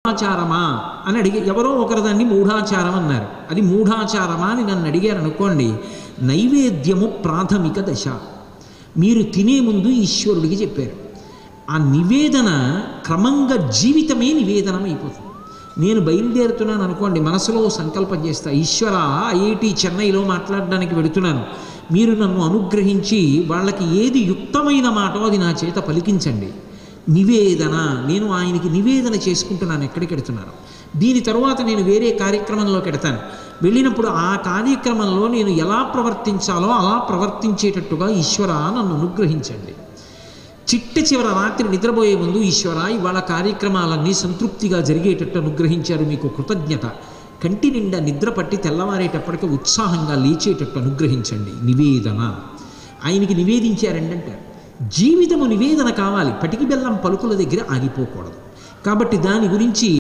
ఆచారమా అని అడిగి ఎవరో ఒకరు దాన్ని మూఢాచారం అన్నారు. అది మూఢాచారమా అని నన్ను అడిగారు అనుకోండి, నైవేద్యము ప్రాథమిక దశ. మీరు తినే ముందు ఈశ్వరుడికి చెప్పారు. ఆ నివేదన క్రమంగా జీవితమే నివేదనం అయిపోతుంది. నేను బయలుదేరుతున్నాను అనుకోండి, మనసులో సంకల్పం చేస్తా, ఈశ్వర ఐఐటి చెన్నైలో మాట్లాడడానికి వెళుతున్నాను, మీరు నన్ను అనుగ్రహించి వాళ్ళకి ఏది యుక్తమైన మాటో అది నా చేత పలికించండి. నివేదన, నేను ఆయనకి నివేదన చేసుకుంటున్నాను ఎక్కడికి వెడుతున్నాను. దీని తరువాత నేను వేరే కార్యక్రమంలోకి వెడతాను. వెళ్ళినప్పుడు ఆ కార్యక్రమంలో నేను ఎలా ప్రవర్తించాలో అలా ప్రవర్తించేటట్టుగా ఈశ్వర నన్ను అనుగ్రహించండి. చిట్ట చివర రాత్రి నిద్రపోయే ముందు, ఈశ్వర ఇవాళ కార్యక్రమాలన్నీ సంతృప్తిగా జరిగేటట్టు అనుగ్రహించారు, మీకు కృతజ్ఞత. కంటి నిండా నిద్ర పట్టి తెల్లవారేటప్పటికి ఉత్సాహంగా లేచేటట్టు అనుగ్రహించండి. నివేదన. ఆయనకి నివేదించారండి అంటారు. జీవితము నివేదన కావాలి. పటికి బెల్లం పలుకుల దగ్గర ఆగిపోకూడదు. కాబట్టి దాని గురించి